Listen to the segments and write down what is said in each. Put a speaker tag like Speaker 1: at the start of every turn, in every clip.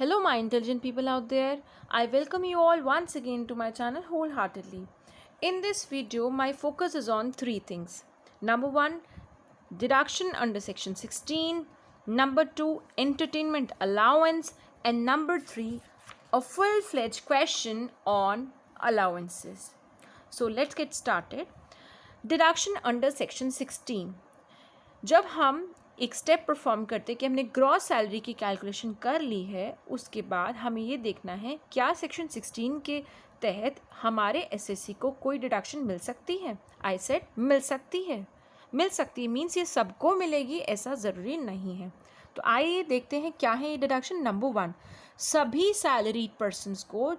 Speaker 1: Hello, my intelligent people out there. I welcome you all once again to my channel wholeheartedly. In this video, my focus is on three things. Number one, deduction under section 16. Number two, entertainment allowance. And number three, a full-fledged question on allowances. So let's get started. Deduction under section 16. जब हम एक step perform करते कि हमने gross salary की calculation कर ली है, उसके बाद हमें ये देखना है क्या सेक्शन 16 के तहत हमारे एसएससी को कोई डिडक्शन मिल सकती है। आई सेड मिल सकती है मीन्स ये सबको मिलेगी, ऐसा ज़रूरी नहीं है। तो आइए देखते हैं क्या है ये डिडक्शन। नंबर वन, सभी सैलरीड पर्सनस को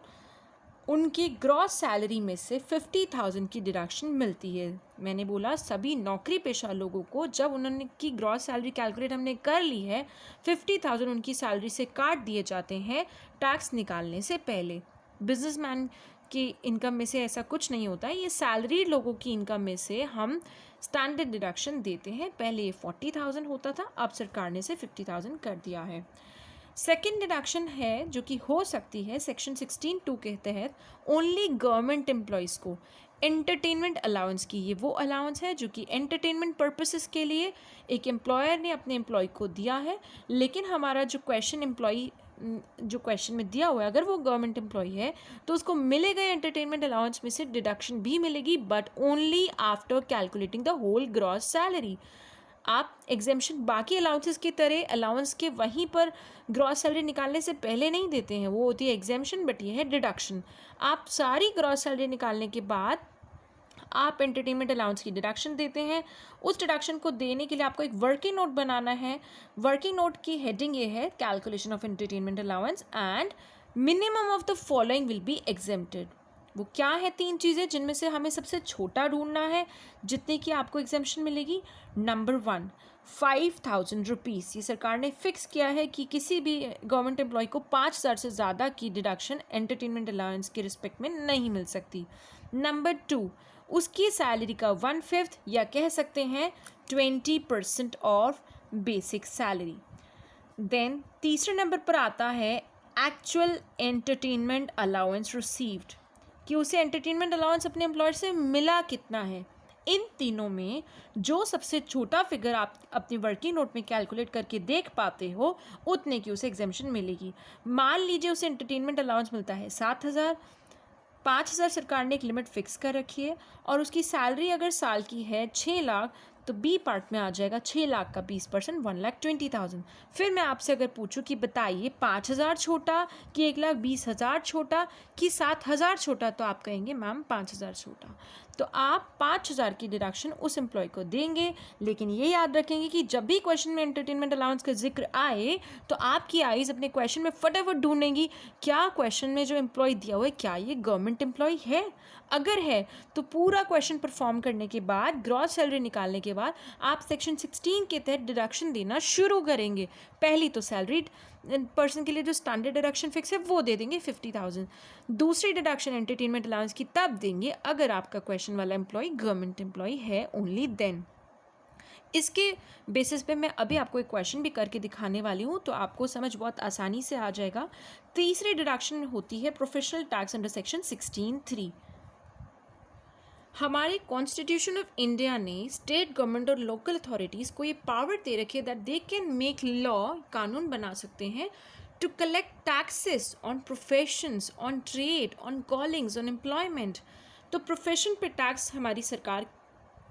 Speaker 1: उनकी ग्रॉस सैलरी में से 50,000 की डिडक्शन मिलती है। मैंने बोला सभी नौकरी पेशा लोगों को जब उन्होंने की ग्रॉस सैलरी कैलकुलेट हमने कर ली है, 50,000 उनकी सैलरी से काट दिए जाते हैं टैक्स निकालने से पहले। बिजनेसमैन की इनकम में से ऐसा कुछ नहीं होता है, ये सैलरी लोगों की इनकम में से हम स्टैंडर्ड डिडक्शन देते हैं। पहले ये 40,000 होता था, अब सरकार ने इसे 50,000 कर दिया है। सेकेंड डिडक्शन है जो कि हो सकती है सेक्शन 16(2) के तहत ओनली गवर्नमेंट एम्प्लॉयज़ को एंटरटेनमेंट अलाउंस की। ये वो अलाउंस है जो कि एंटरटेनमेंट पर्पसेस के लिए एक एम्प्लॉयर ने अपने एम्प्लॉय को दिया है, लेकिन हमारा जो क्वेश्चन में दिया हुआ है अगर वो गवर्नमेंट एम्प्लॉय है तो उसको मिलेगा एंटरटेनमेंट अलाउंस में से डिडक्शन भी मिलेगी, but only after calculating the whole gross salary. आप एग्जेम्पशन बाकी अलाउंसेस की तरह अलाउंस के वहीं पर ग्रॉस सैलरी निकालने से पहले नहीं देते हैं, वो होती है एग्जेम्पशन, बट ये है डिडक्शन। आप सारी ग्रॉस सैलरी निकालने के बाद आप एंटरटेनमेंट अलाउंस की डिडक्शन देते हैं। उस डिडक्शन को देने के लिए आपको एक वर्किंग नोट बनाना है। वर्किंग नोट की हेडिंग ये है calculation of entertainment allowance and minimum of the following will be exempted. वो क्या है तीन चीज़ें जिनमें से हमें सबसे छोटा ढूंढना है जितने की आपको एग्जेम्पशन मिलेगी। Number one, 5,000 rupees. ये सरकार ने फिक्स किया है कि किसी भी गवर्नमेंट एम्प्लॉय को 5,000 से ज़्यादा की डिडक्शन एंटरटेनमेंट अलाउंस के रिस्पेक्ट में नहीं मिल सकती। नंबर टू, उसकी सैलरी का 1/5 या कह सकते हैं 20% ऑफ बेसिक सैलरी। देन तीसरे नंबर पर आता है एक्चुअल एंटरटेनमेंट अलाउंस रिसीव्ड, कि उसे एंटरटेनमेंट अलाउंस अपने एम्प्लॉयर से मिला कितना है। इन तीनों में जो सबसे छोटा फिगर आप अपनी वर्किंग नोट में कैलकुलेट करके देख पाते हो उतने की उसे एग्जेम्पशन मिलेगी। मान लीजिए उसे एंटरटेनमेंट अलाउंस मिलता है 7,000, 5,000 सरकार ने एक लिमिट फिक्स कर रखी है और उसकी सैलरी अगर साल की है 6 लाख, तो बी पार्ट में आ जाएगा 6 लाख का 20%, 1,20,000। फिर मैं आपसे अगर पूछूं कि बताइए 5,000 छोटा कि 1,20,000 छोटा कि 7,000 छोटा, तो आप कहेंगे मैम 5,000 छोटा। तो आप 5,000 की डिडक्शन उस एम्प्लॉय को देंगे, लेकिन ये याद रखेंगे कि जब भी क्वेश्चन में एंटरटेनमेंट अलाउंस का जिक्र आए तो आपकी आईज अपने क्वेश्चन में फटाफट ढूंढेंगी क्या क्वेश्चन में जो एम्प्लॉय दिया हुआ है क्या ये गवर्नमेंट एम्प्लॉय है। अगर है तो पूरा क्वेश्चन परफॉर्म करने के बाद ग्रॉस सैलरी निकालने के बाद आप सेक्शन 16 के तहत डिडक्शन देना शुरू करेंगे। पहली तो सैलरीड पर्सन के लिए जो स्टैंडर्ड डिडक्शन फिक्स है वो दे देंगे 50,000। दूसरी डिडक्शन एंटरटेनमेंट अलाउंस की तब देंगे अगर आपका क्वेश्चन वाला एम्प्लॉय गवर्नमेंट एम्प्लॉय है, ओनली देन। इसके बेसिस पे मैं अभी आपको एक क्वेश्चन भी करके दिखाने वाली हूँ, तो आपको समझ बहुत आसानी से आ जाएगा। तीसरी डिडक्शन होती है प्रोफेशनल टैक्स अंडर सेक्शन 16(3). हमारे कॉन्स्टिट्यूशन ऑफ इंडिया ने स्टेट गवर्नमेंट और लोकल अथॉरिटीज़ को ये पावर दे रखी है that they can make law, कानून बना सकते हैं to collect taxes on professions, on trade, on callings, on employment. तो प्रोफेशन पे टैक्स हमारी सरकार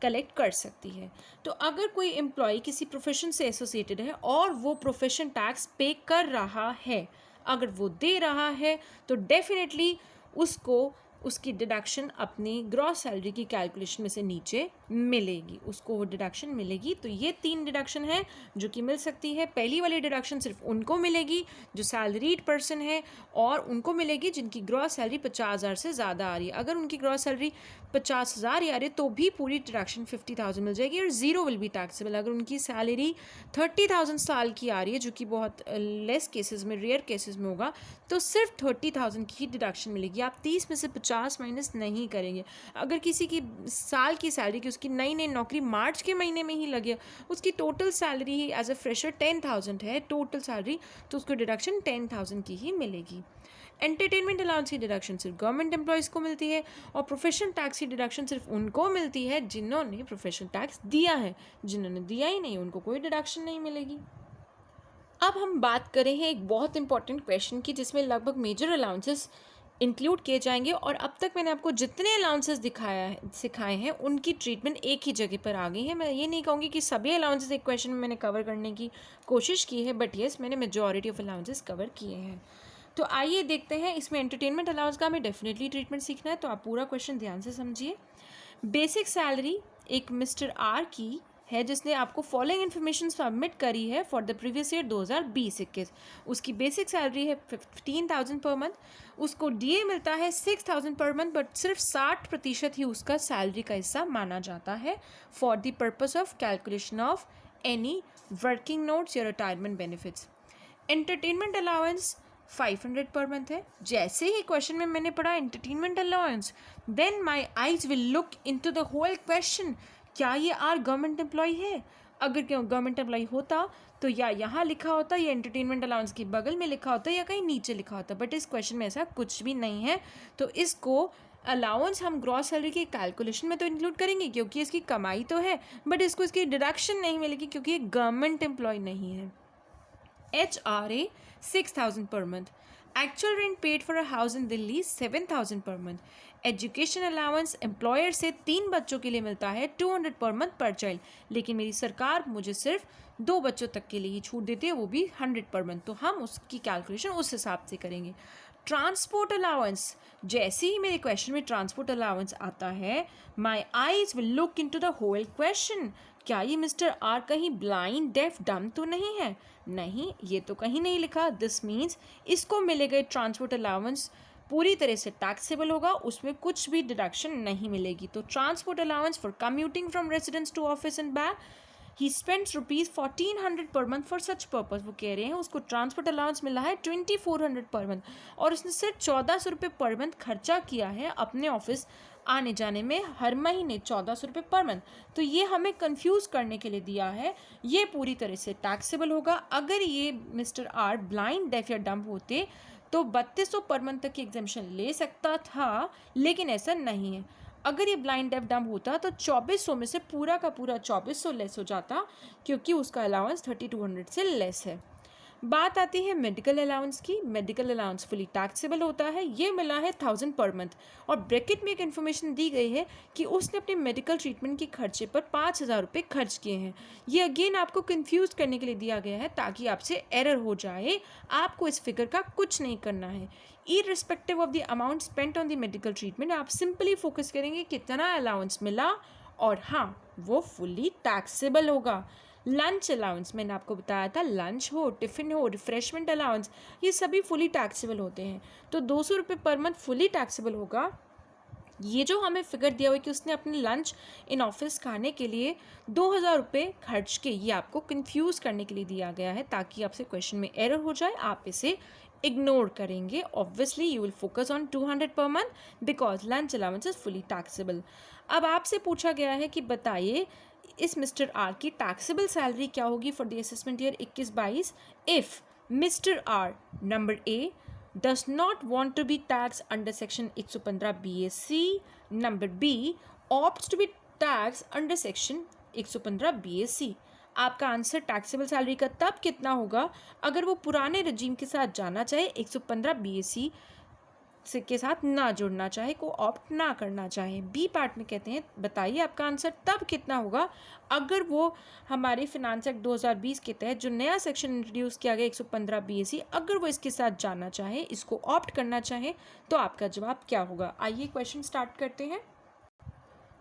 Speaker 1: कलेक्ट कर सकती है। तो अगर कोई एम्प्लॉय किसी प्रोफेशन से एसोसिएटेड है और वो प्रोफेशन टैक्स पे कर रहा है, अगर वो दे रहा है तो डेफिनेटली उसको उसकी डिडक्शन अपनी ग्रॉस सैलरी की कैलकुलेशन में से नीचे मिलेगी, उसको वो डिडक्शन मिलेगी। तो ये तीन डिडक्शन है जो कि मिल सकती है। पहली वाली डिडक्शन सिर्फ उनको मिलेगी जो सैलरीड पर्सन है, और उनको मिलेगी जिनकी ग्रॉस सैलरी 50,000 से ज़्यादा आ रही है। अगर उनकी ग्रॉस सैलरी 50,000 आ रही है तो भी पूरी डिडक्शन 50,000 मिल जाएगी और ज़ीरो विल बी टैक्सेबल। अगर उनकी सैलरी 30,000 साल की आ रही है, जो कि बहुत लेस केसेस में, रेयर केसेस में होगा, तो सिर्फ 30,000 की डिडक्शन मिलेगी। आप 30 में से 50 माइनस नहीं करेंगे। अगर किसी की साल की सैलरी की उसकी उसकी नई नई नौकरी मार्च के महीने में ही लगे, उसकी टोटल सैलरी ही एज अ फ्रेशर 10,000 है टोटल सैलरी, तो उसको डिडक्शन 10,000 की ही मिलेगी। एंटरटेनमेंट अलाउंस की डिडक्शन सिर्फ गवर्नमेंट एम्प्लॉयज़ को मिलती है और प्रोफेशनल टैक्स की डिडक्शन सिर्फ उनको मिलती है जिन्होंने प्रोफेशनल टैक्स दिया है, जिन्होंने दिया ही नहीं उनको कोई डिडक्शन नहीं मिलेगी। अब हम बात करें हैं एक बहुत इंपॉर्टेंट क्वेश्चन की जिसमें लगभग मेजर अलाउंसेस इंक्लूड किए जाएंगे, और अब तक मैंने आपको जितने अलाउंसेस सिखाए हैं उनकी ट्रीटमेंट एक ही जगह पर आ गई है। मैं ये नहीं कहूँगी कि सभी अलाउंसेस एक क्वेश्चन में मैंने कवर करने की कोशिश की है, बट येस मैंने मेजॉरिटी ऑफ अलाउंसेस कवर किए हैं। तो आइए देखते हैं, इसमें एंटरटेनमेंट अलाउंस का हमें डेफिनेटली ट्रीटमेंट सीखना है, तो आप पूरा क्वेश्चन ध्यान से समझिए। बेसिक सैलरी एक मिस्टर आर की है जिसने आपको फॉलोइंग इन्फॉर्मेशन सबमिट करी है फॉर द प्रीवियस ईयर 2020-21। उसकी बेसिक सैलरी है 15,000 पर मंथ, उसको डीए मिलता है 6,000 पर मंथ, बट सिर्फ 60% ही उसका सैलरी का हिस्सा माना जाता है for the purpose of calculation of any working notes या retirement benefits. Entertainment allowance 500 per month है। जैसे ही क्वेश्चन में मैंने पढ़ा entertainment allowance, then my eyes will look into the whole question, क्या ये आर गवर्नमेंट एम्प्लॉय है? अगर क्यों गवर्नमेंट एम्प्लॉय होता तो या यहाँ लिखा होता या एंटरटेनमेंट अलाउंस के बगल में लिखा होता या कहीं नीचे लिखा होता, बट इस क्वेश्चन में ऐसा कुछ भी नहीं है। तो इसको अलाउंस हम ग्रॉस सैलरी की कैलकुलेशन में तो इंक्लूड करेंगे क्योंकि इसकी कमाई तो है, बट इसको इसकी डिडक्शन नहीं मिलेगी क्योंकि ये गवर्नमेंट एम्प्लॉय नहीं है। HRA 6,000 per month. Actual rent paid for a house in Delhi 7,000 per month. Education allowance employer से 3 बच्चों के लिए मिलता है 200 पर मंथ पर चाइल्ड, लेकिन मेरी सरकार मुझे सिर्फ 2 बच्चों तक के लिए ही छूट देती है, वो भी 100 पर मंथ, तो हम उसकी कैलकुलेशन उस हिसाब से करेंगे। ट्रांसपोर्ट अलाउंस, जैसे ही मेरे क्वेश्चन में ट्रांसपोर्ट अलाउंस आता है, my eyes will look into the whole question, क्या ये मिस्टर आर कहीं ब्लाइंड डेफ डम तो नहीं है? नहीं, ये तो कहीं नहीं लिखा। दिस मीन्स इसको मिले गए ट्रांसपोर्ट अलाउंस पूरी तरह से टैक्सेबल होगा, उसमें कुछ भी डिडक्शन नहीं मिलेगी। तो transport allowance for commuting from residence to office and back, he spends ₹1400 per month for such purpose. वो कह रहे हैं उसको ट्रांसपोर्ट अलाउंस मिला है 2400 पर मंथ, और उसने सिर्फ 1400 रुपये पर मंथ खर्चा किया है अपने ऑफिस आने जाने में, हर महीने 1400 रुपये पर मंथ। तो ये हमें कंफ्यूज करने के लिए दिया है, ये पूरी तरह से टैक्सेबल होगा। अगर ये मिस्टर आर ब्लाइंड डेफ या डम्ब होते तो 3200 पर मंथ तक की एग्जेम्पशन ले सकता था, लेकिन ऐसा नहीं है। अगर ये ब्लाइंड डेफ डम्ब होता तो 2400 में से पूरा का पूरा 2400 लेस हो जाता, क्योंकि उसका अलाउंस 3200 से लेस है। बात आती है मेडिकल अलाउंस की। मेडिकल अलाउंस फुली टैक्सेबल होता है, ये मिला है 1000 पर मंथ, और ब्रैकेट में एक इन्फॉर्मेशन दी गई है कि उसने अपने मेडिकल ट्रीटमेंट के खर्चे पर 5000 रुपये खर्च किए हैं। ये अगेन आपको कंफ्यूज करने के लिए दिया गया है ताकि आपसे एरर हो जाए। आपको इस फिगर का कुछ नहीं करना है। Irrespective of the amount spent on the medical treatment, आप सिंपली फोकस करेंगे कितना अलाउंस मिला, और हाँ वो फुली टैक्सेबल होगा। लंच अलाउंस, मैंने आपको बताया था, लंच हो, टिफ़िन हो, रिफ्रेशमेंट अलाउंस, ये सभी फुली टैक्सेबल होते हैं। तो 200 रुपये पर मंथ फुली टैक्सेबल होगा। ये जो हमें फिगर दिया हुआ है कि उसने अपने लंच इन ऑफिस खाने के लिए 2000 रुपये खर्च के, ये आपको कंफ्यूज करने के लिए दिया गया है ताकि आपसे क्वेश्चन में एरर हो जाए, आप इसे इग्नोर करेंगे। Obviously you will focus on 200 per month because lunch allowance is fully taxable. अब आपसे पूछा गया है कि बताइए इस मिस्टर आर की टैक्सेबल सैलरी क्या होगी for the assessment year 21-22 if mister R number A does not want to be taxed under section 115 BAC, number B opts to be taxed under section 115 BAC। आपका answer taxable salary का तब कितना होगा अगर वो पुराने रजीम के साथ जाना चाहे, 115 BAC से के साथ ना जुड़ना चाहे, को ऑप्ट ना करना चाहे। बी पार्ट में कहते हैं बताइए आपका आंसर तब कितना होगा अगर वो हमारे फिनांस एक्ट 2020 के तहत जो नया सेक्शन इंट्रोड्यूस किया गया 115 BAC, अगर वो इसके साथ जाना चाहे, इसको ऑप्ट करना चाहे, तो आपका जवाब क्या होगा। आइए क्वेश्चन स्टार्ट करते हैं।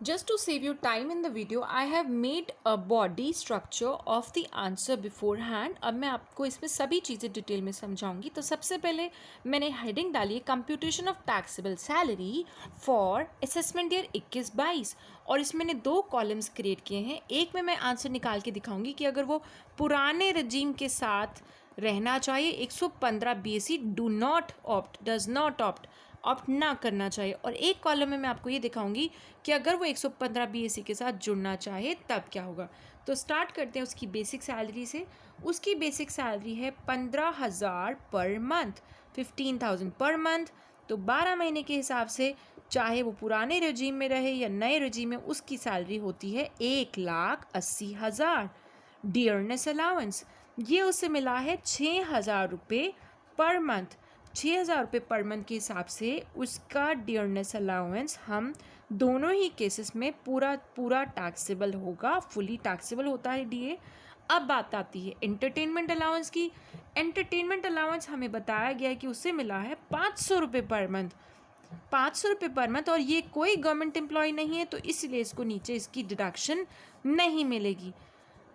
Speaker 1: Just to save you time in the video, I have made a body structure of the answer beforehand। अब मैं आपको इसमें सभी चीज़ें डिटेल में समझाऊंगी। तो सबसे पहले मैंने हेडिंग डाली है computation of taxable salary for assessment year 21-22, और इसमें मैंने 2 कॉलम्स क्रिएट किए हैं। एक में मैं आंसर निकाल के दिखाऊंगी कि अगर वो पुराने रजीम के साथ रहना चाहिए 115 BAC do not opt, does not opt, opt ना करना चाहिए। और एक कॉलम में मैं आपको ये दिखाऊंगी कि अगर वो 115 BAC के साथ जुड़ना चाहे तब क्या होगा। तो स्टार्ट करते हैं उसकी बेसिक सैलरी से। उसकी बेसिक सैलरी है 15,000 पर मंथ, 15,000 पर मंथ। तो 12 महीने के हिसाब से चाहे वो पुराने रजीम में रहे या नए रजीम में, उसकी सैलरी होती है 1,80,000। डियरनेस अलाउंस ये उसे मिला है 6,000 रुपये पर मंथ। 6,000 रुपये पर मंथ के हिसाब से उसका डियरनेस अलाउंस हम दोनों ही केसेस में पूरा टैक्सेबल होगा, फुली टैक्सेबल होता है डीए। अब बात आती है एंटरटेनमेंट अलाउंस की। एंटरटेनमेंट अलाउंस हमें बताया गया है कि उसे मिला है 500 रुपये पर मंथ, 500 रुपये पर मंथ। और ये कोई गवर्नमेंट एम्प्लॉय नहीं है, तो इसलिए इसको नीचे इसकी डिडक्शन नहीं मिलेगी।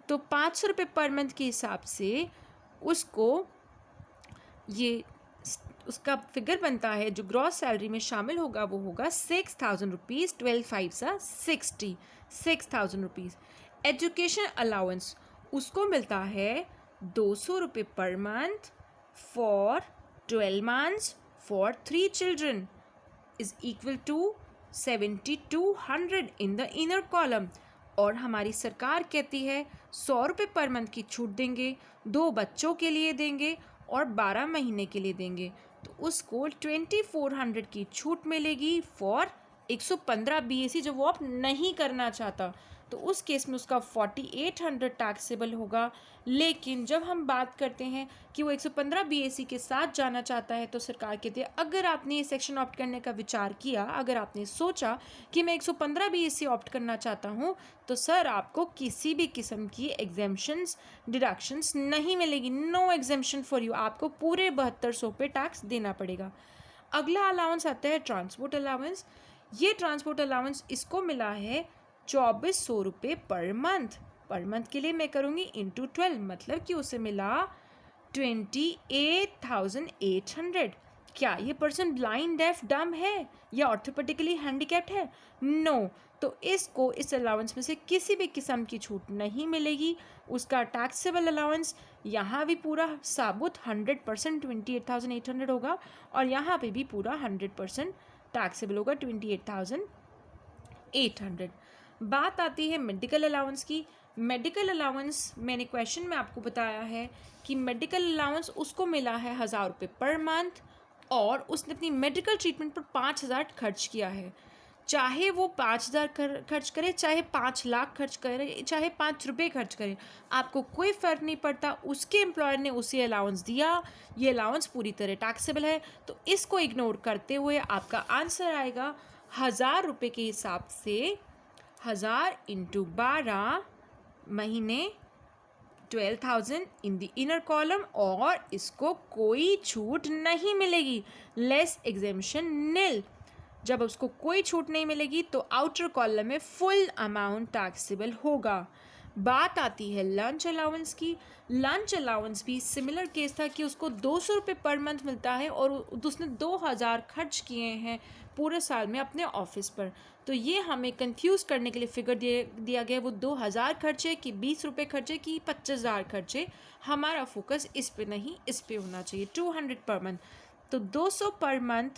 Speaker 1: तो 500 रुपये पर मंथ के हिसाब से उसको ये उसका फिगर बनता है जो ग्रॉस सैलरी में शामिल होगा वो होगा 6,000 रुपीज़, 12/5 6,000 रुपीज़। एजुकेशन अलाउंस उसको मिलता है 200 रुपये per month for 12 months for 3 children is equal to 7,200 in the inner column. और हमारी सरकार कहती है 100 रुपये पर मंथ की छूट देंगे, 2 बच्चों के लिए देंगे और 12 महीने के लिए देंगे। तो उसको 2,400 की छूट मिलेगी फॉर 115 BAC जो वो आप नहीं करना चाहता। तो उस केस में उसका 4,800 टैक्सेबल होगा। लेकिन जब हम बात करते हैं कि वो 115 BAC के साथ जाना चाहता है, तो सरकार कहती है अगर आपने ये सेक्शन ऑप्ट करने का विचार किया, अगर आपने सोचा कि मैं 115 BAC ऑप्ट करना चाहता हूँ, तो सर आपको किसी भी किस्म की एग्जेम्पशंस डिडक्शंस नहीं मिलेगी। नो एग्जेम्पशन फॉर यू, आपको पूरे 7200 पे टैक्स देना पड़ेगा। अगला अलाउंस आता है ट्रांसपोर्ट अलाउंस। ये ट्रांसपोर्ट अलाउंस इसको मिला है 2,400 रुपये पर मंथ। पर मंथ के लिए मैं करूँगी इंटू 12, मतलब कि उसे मिला 28,800। क्या ये पर्सन ब्लाइंड, डेफ, डम है या ऑर्थोपेडिकली हैंडीकैप्ड है? नो। तो इसको इस अलाउंस में से किसी भी किस्म की छूट नहीं मिलेगी। उसका टैक्सेबल अलाउंस यहाँ भी पूरा साबुत 100% 28,800 होगा, और यहाँ पे भी पूरा 100% टैक्सेबल होगा 28,800। बात आती है मेडिकल अलाउंस की। मेडिकल अलाउंस मैंने क्वेश्चन में आपको बताया है कि मेडिकल अलाउंस उसको मिला है 1,000 रुपये पर मंथ, और उसने अपनी मेडिकल ट्रीटमेंट पर 5,000 खर्च किया है। चाहे वो 5,000 खर्च करे, चाहे 5 लाख खर्च करे, चाहे 5 रुपये खर्च करे, आपको कोई फ़र्क नहीं पड़ता। उसके एम्प्लॉयर ने उसे अलाउंस दिया, ये अलाउंस पूरी तरह टैक्सेबल है। तो इसको इग्नोर करते हुए आपका आंसर आएगा 1,000 रुपये के हिसाब से 1,000 इंटू 12 महीने 12,000 इन द इनर कॉलम, और इसको कोई छूट नहीं मिलेगी, लेस एग्जेम्पशन निल। जब उसको कोई छूट नहीं मिलेगी तो आउटर कॉलम में फुल अमाउंट टैक्सेबल होगा। बात आती है लंच अलाउंस की। लंच अलाउंस भी सिमिलर केस था कि उसको 200 रुपये पर मंथ मिलता है, और उसने 2,000 खर्च किए हैं पूरे साल में अपने ऑफिस पर। तो ये हमें कंफ्यूज करने के लिए फिगर दिया गया, वो 2,000 खर्चे कि 20 रुपये खर्चे कि 25,000 खर्चे। हमारा फोकस इस पे नहीं, इस पे होना चाहिए 200 पर मंथ। तो 200 पर मंथ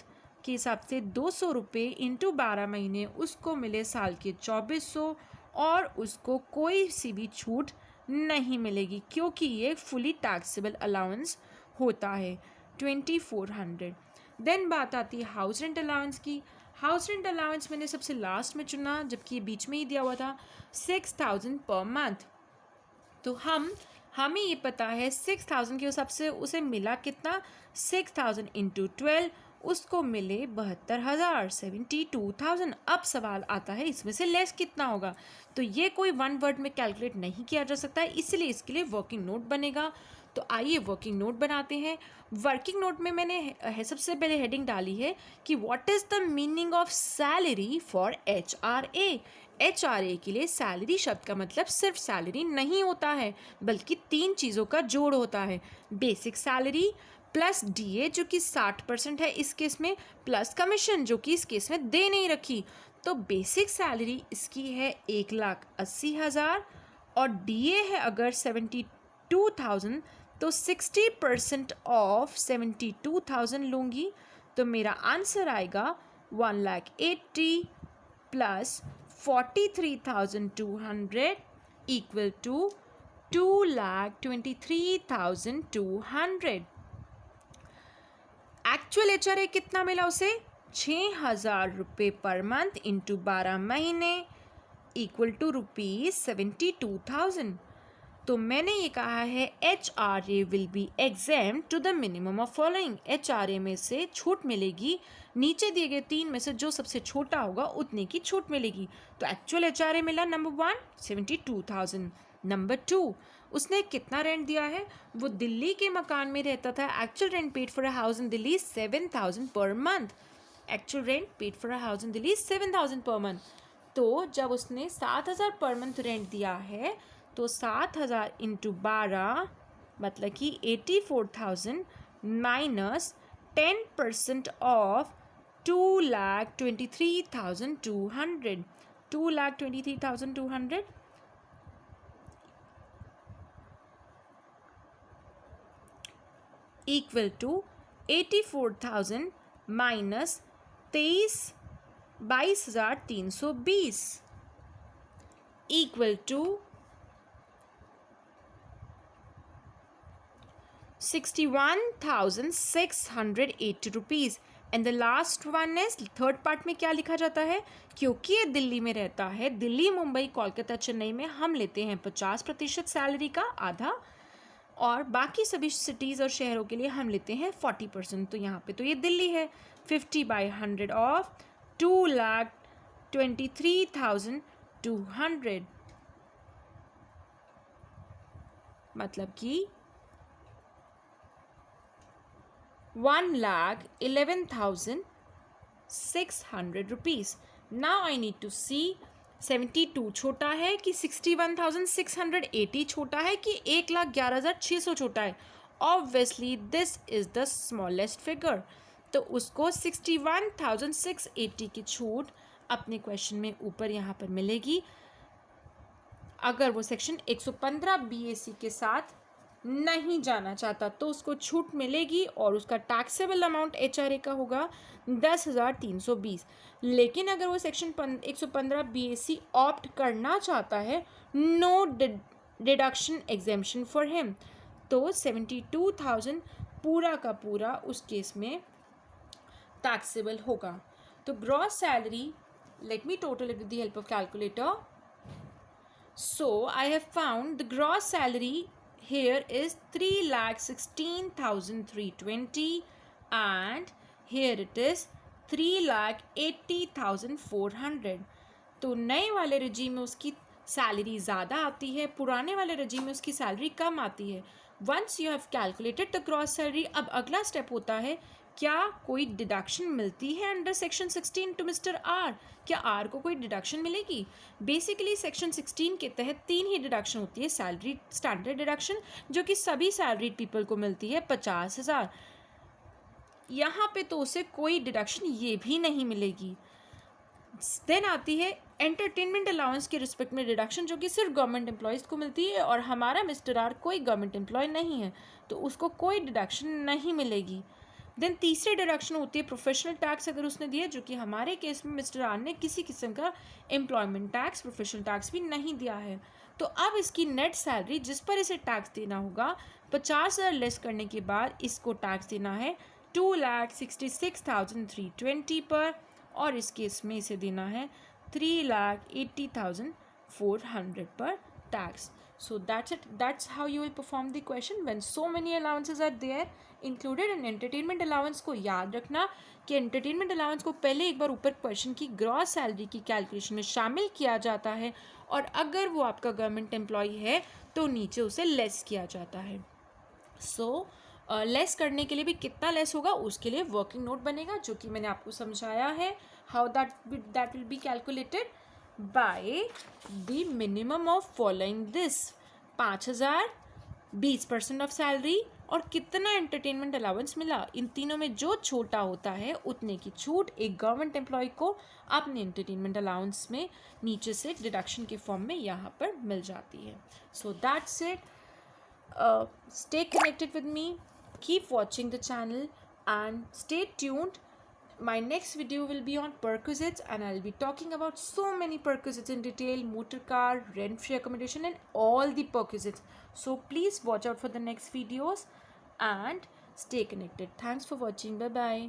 Speaker 1: के हिसाब से 200 रुपये इंटू 12 महीने उसको मिले साल के 2,400, और उसको कोई सी भी छूट नहीं मिलेगी क्योंकि ये फुली टैक्सेबल अलाउंस होता है 2,400। देन बात आती है हाउस रेंट अलाउंस की। हाउस रेंट अलाउंस मैंने सबसे लास्ट में चुना, जबकि ये बीच में ही दिया हुआ था 6,000 पर मंथ। तो हमें ये पता है 6,000 के हिसाब से उसे मिला कितना, 6,000 इंटू 12, उसको मिले 72,000, 72,000। अब सवाल आता है इसमें से लेस कितना होगा। तो ये कोई वन वर्ड में कैलकुलेट नहीं किया जा सकता है, इसलिए इसके लिए वर्किंग नोट बनेगा। तो आइए वर्किंग नोट बनाते हैं। वर्किंग नोट में मैंने सबसे पहले हेडिंग डाली है कि what is the meaning of salary for HRA। HRA के लिए सैलरी शब्द का मतलब सिर्फ सैलरी नहीं होता है, बल्कि 3 चीज़ों का जोड़ होता है। बेसिक सैलरी प्लस DA जो कि 60% है इस केस में, प्लस कमीशन जो कि इस केस में दे नहीं रखी। तो बेसिक सैलरी इसकी है 1,80,000, और DA है अगर 72,000, तो 60% ऑफ 72,000 लूँगी, तो मेरा आंसर आएगा 1,80,000 plus 43,200 equal to 2,23,200। Actual HRA कितना मिला उसे? 6,000 रुपये पर मंथ इंटू 12 महीने इक्वल टू ₹72,000। तो मैंने ये कहा है HRA will be exempt to the minimum of following. HRA में से छूट मिलेगी, नीचे दिए गए 3 में से जो सबसे छोटा होगा उतने की छूट मिलेगी। तो एक्चुअल HRA मिला नंबर 1 72,000। नंबर 2 उसने कितना रेंट दिया है? वो दिल्ली के मकान में रहता था। Actual rent paid for a house in Delhi 7,000 per month. Actual rent paid for a house in Delhi 7,000 per month. तो जब उसने 7,000 पर मंथ रेंट दिया है तो 7,000 इंटू 12 मतलब कि 84,000 minus 10% of 2,23,200। 2,23,200 equal to 84,000 minus 22,320 equal to 61,680 rupees. And the last one is third part में क्या लिखा जाता है? क्योंकि ये दिल्ली में रहता है, दिल्ली मुंबई कोलकाता चेन्नई में हम लेते हैं 50% सैलरी का आधा, और बाकी सभी सिटीज़ और शहरों के लिए हम लेते हैं 40%। तो यहाँ पे तो ये दिल्ली है। 50/100 ऑफ 2,23,200 मतलब कि 1,11,600 rupees. Now I need to see 72 छोटा है कि 61,680 छोटा है कि 1,11,600 छोटा है। Obviously this is the smallest figure. तो उसको 61,680 की छूट अपने क्वेश्चन में ऊपर यहाँ पर मिलेगी। अगर वो सेक्शन 115 BAC के साथ नहीं जाना चाहता तो उसको छूट मिलेगी और उसका टैक्सेबल अमाउंट HRA का होगा 10,320। लेकिन अगर वो सेक्शन 115 BAC ऑप्ट करना चाहता है, no deduction exemption for him, तो 72,000 पूरा का पूरा उस केस में टैक्सेबल होगा। तो gross salary, let me total it with the help of calculator. So I have found the gross salary here is 3,16,320 and here it is 3,80,400. तो नए वाले रजीम में उसकी सैलरी ज़्यादा आती है, पुराने वाले रजीम में उसकी सैलरी कम आती है. Once you have calculated the gross salary, अब अगला स्टेप होता है क्या कोई डिडक्शन मिलती है under section 16 to mister R? क्या आर को कोई डिडक्शन मिलेगी? बेसिकली सेक्शन 16 के तहत 3 ही डिडक्शन होती है. सैलरी स्टैंडर्ड डिडक्शन जो कि सभी सैलरीड पीपल को मिलती है 50,000. यहाँ पे तो उसे कोई डिडक्शन ये भी नहीं मिलेगी. देन आती है एंटरटेनमेंट अलाउंस के रिस्पेक्ट में डिडक्शन जो कि सिर्फ गवर्नमेंट एम्प्लॉयज़ को मिलती है और हमारा मिस्टर आर कोई गवर्नमेंट एम्प्लॉय नहीं है तो उसको कोई डिडक्शन नहीं मिलेगी. देन तीसरी डिडक्शन होती है प्रोफेशनल टैक्स अगर उसने दिया, जो कि हमारे केस में मिस्टर आर ने किसी किस्म का एम्प्लॉयमेंट टैक्स, प्रोफेशनल टैक्स भी नहीं दिया है. तो अब इसकी नेट सैलरी जिस पर इसे टैक्स देना होगा 50,000 लेस करने के बाद इसको टैक्स देना है 2,66,320 पर, और इस केस में इसे देना है 3,80,400 पर tax. So that's it. That's how you will perform the question when so many allowances are there included in entertainment allowance. को याद रखना कि entertainment allowance को पहले एक बार ऊपर क्वेश्चन की ग्रॉस सैलरी की कैलकुलेशन में शामिल किया जाता है और अगर वो आपका गवर्नमेंट एम्प्लॉय है तो नीचे उसे लेस किया जाता है. सो लेस करने के लिए भी कितना लेस होगा उसके लिए वर्किंग नोट बनेगा जो कि मैंने आपको समझाया है. How that will be calculated by the minimum of following this 5,000, 20% of salary और कितना एंटरटेनमेंट अलाउंस मिला. इन तीनों में जो छोटा होता है उतने की छूट एक गवर्नमेंट एम्प्लॉय को अपने एंटरटेनमेंट अलाउंस में नीचे से डिडक्शन के फॉर्म में यहाँ पर मिल जाती है. So that's it. Stay connected with me, keep watching the channel and stay tuned. My next video will be on perquisites, and I'll be talking about so many perquisites in detail: motor car, rent-free accommodation, and all the perquisites. So please watch out for the next videos and stay connected. Thanks for watching. Bye bye.